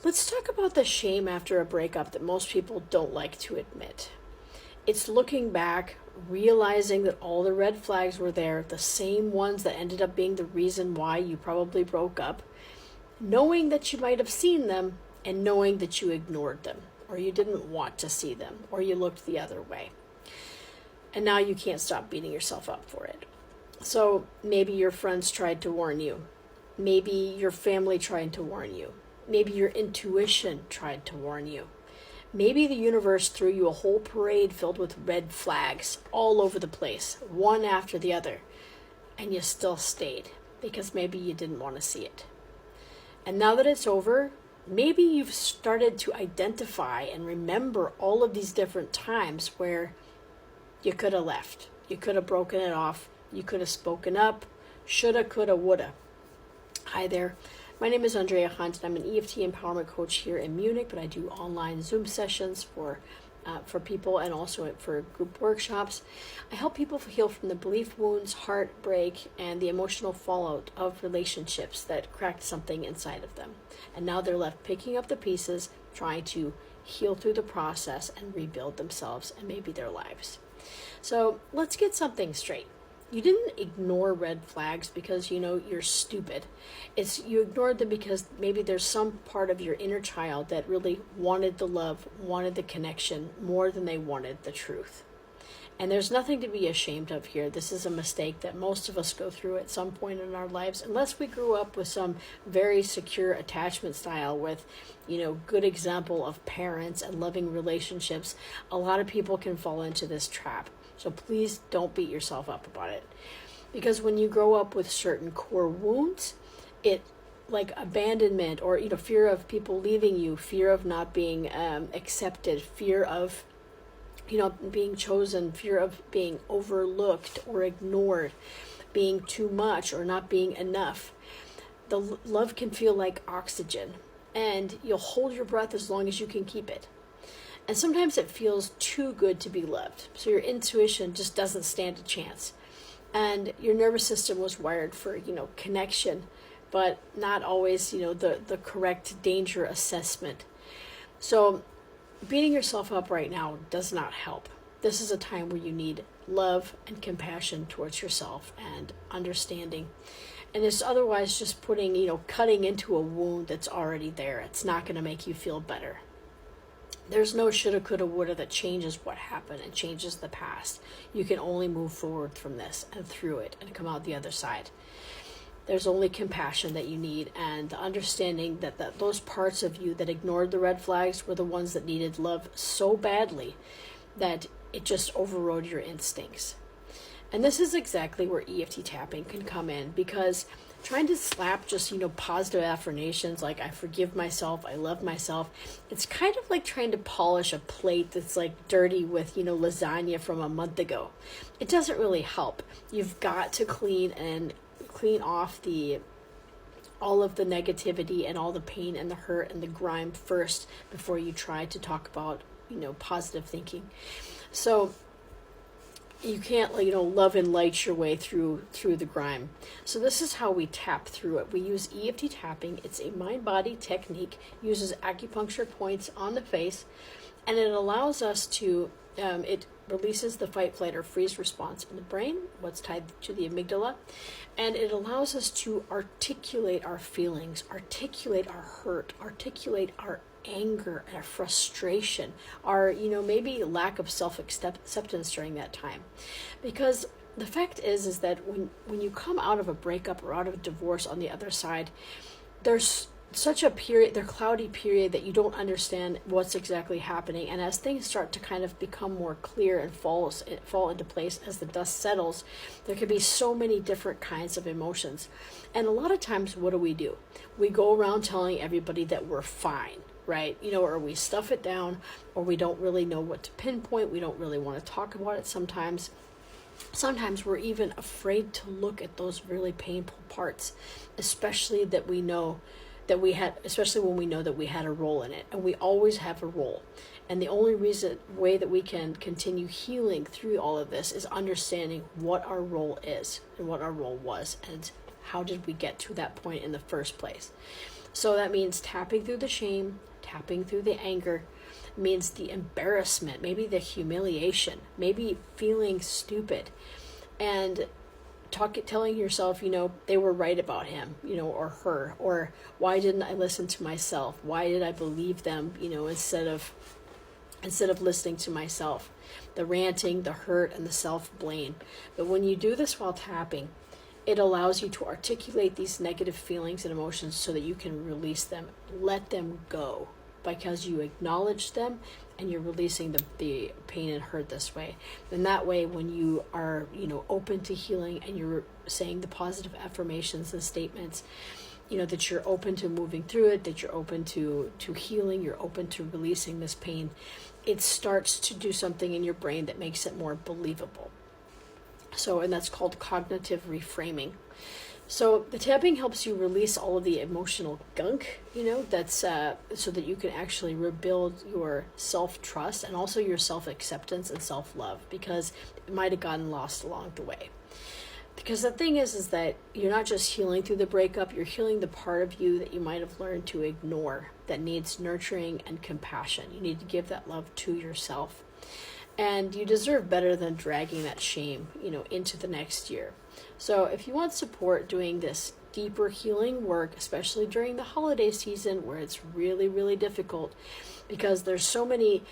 Let's talk about the shame after a breakup that most people don't like to admit. It's looking back, realizing that all the red flags were there, the same ones that ended up being the reason why you probably broke up, knowing that you might have seen them and knowing that you ignored them, or you didn't want to see them, or you looked the other way. And now you can't stop beating yourself up for it. So maybe your friends tried to warn you. Maybe your family tried to warn you. Maybe your intuition tried to warn you. Maybe the universe threw you a whole parade filled with red flags all over the place, one after the other, and you still stayed because maybe you didn't want to see it. And now that it's over, maybe you've started to identify and remember all of these different times where you could have left, you could have broken it off, you could have spoken up, shoulda, coulda, woulda. Hi there. My name is Andrea Hunt, and I'm an EFT empowerment coach here in Munich, but I do online Zoom sessions for people and also for group workshops. I help people heal from the belief wounds, heartbreak, and the emotional fallout of relationships that cracked something inside of them. And now they're left picking up the pieces, trying to heal through the process and rebuild themselves and maybe their lives. So let's get something straight. You didn't ignore red flags because, you're stupid. You ignored them because maybe there's some part of your inner child that really wanted the love, wanted the connection more than they wanted the truth. And there's nothing to be ashamed of here. This is a mistake that most of us go through at some point in our lives, unless we grew up with some very secure attachment style with, good example of parents and loving relationships. A lot of people can fall into this trap. So please don't beat yourself up about it. Because when you grow up with certain core wounds, like abandonment or, fear of people leaving you, fear of not being accepted, fear of, being chosen, fear of being overlooked or ignored, being too much or not being enough. The love can feel like oxygen, and you'll hold your breath as long as you can keep it. And sometimes it feels too good to be loved. So your intuition just doesn't stand a chance. And your nervous system was wired for, connection, but not always, the correct danger assessment. So beating yourself up right now does not help. This is a time where you need love and compassion towards yourself and understanding. And it's otherwise just cutting into a wound that's already there. It's not going to make you feel better. There's no shoulda, coulda, woulda that changes what happened and changes the past. You can only move forward from this and through it and come out the other side. There's only compassion that you need, and the understanding that those parts of you that ignored the red flags were the ones that needed love so badly that it just overrode your instincts. And this is exactly where EFT tapping can come in, because trying to slap just, positive affirmations like I forgive myself, I love myself, it's kind of like trying to polish a plate that's like dirty with, lasagna from a month ago. It doesn't really help. You've got to clean off all of the negativity and all the pain and the hurt and the grime first before you try to talk about, positive thinking. So you can't, love and light your way through the grime. So this is how we tap through it. We use EFT tapping. It's a mind-body technique, uses acupuncture points on the face, and it allows us to, it releases the fight, flight, or freeze response in the brain, what's tied to the amygdala, and it allows us to articulate our feelings, articulate our hurt, articulate our anger, our frustration, our, maybe lack of self-acceptance during that time. Because the fact is that when you come out of a breakup or out of a divorce on the other side, there's such a cloudy period that you don't understand what's exactly happening. And as things start to kind of become more clear and fall into place as the dust settles, there can be so many different kinds of emotions. And a lot of times, what do? We go around telling everybody that we're fine, right? Or we stuff it down, or we don't really know what to pinpoint. We don't really want to talk about it sometimes. Sometimes we're even afraid to look at those really painful parts, especially when we know that we had a role in it. And we always have a role. And the only way that we can continue healing through all of this is understanding what our role is and what our role was and how did we get to that point in the first place. So that means tapping through the shame, tapping through the anger, means the embarrassment, maybe the humiliation, maybe feeling stupid, and telling yourself, they were right about him, or her, or why didn't I listen to myself? Why did I believe them, instead of listening to myself? The ranting, the hurt, and the self-blame. But when you do this while tapping, it allows you to articulate these negative feelings and emotions so that you can release them, let them go, because you acknowledge them and you're releasing the pain and hurt this way. And that way, when you are, open to healing and you're saying the positive affirmations and statements, that you're open to moving through it, that you're open to healing, you're open to releasing this pain, it starts to do something in your brain that makes it more believable. So, and that's called cognitive reframing. So the tapping helps you release all of the emotional gunk, that's so that you can actually rebuild your self-trust and also your self-acceptance and self-love, because it might have gotten lost along the way. Because the thing is that you're not just healing through the breakup, you're healing the part of you that you might have learned to ignore, that needs nurturing and compassion. You need to give that love to yourself. And you deserve better than dragging that shame, into the next year. So if you want support doing this deeper healing work, especially during the holiday season where it's really, really difficult, because there's so many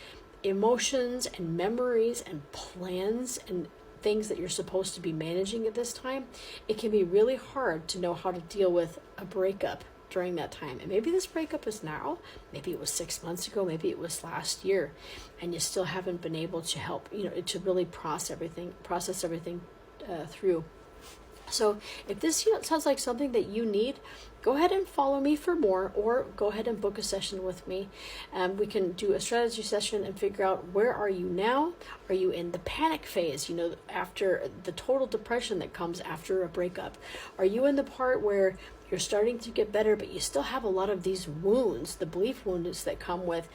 emotions and memories and plans and things that you're supposed to be managing at this time, it can be really hard to know how to deal with a breakup during that time. And maybe this breakup is now, maybe it was 6 months ago, maybe it was last year, and you still haven't been able to help, to really process everything through. So if this sounds like something that you need, go ahead and follow me for more, or go ahead and book a session with me. We can do a strategy session and figure out, where are you now? Are you in the panic phase, after the total depression that comes after a breakup? Are you in the part where you're starting to get better, but you still have a lot of these wounds, the belief wounds that come with,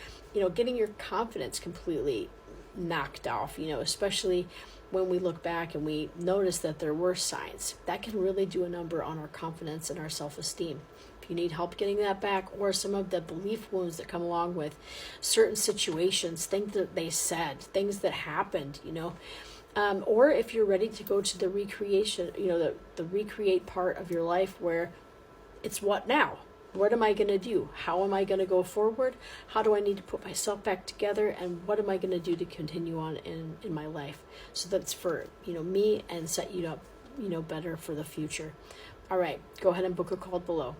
getting your confidence completely knocked off, especially when we look back and we notice that there were signs that can really do a number on our confidence and our self-esteem. If you need help getting that back, or some of the belief wounds that come along with certain situations, things that they said, things that happened, or if you're ready to go to the recreation, the recreate part of your life where it's what now? What am I going to do? How am I going to go forward? How do I need to put myself back together? And what am I going to do to continue on in my life? So that's for, me, and set you up, better for the future. All right, go ahead and book a call below.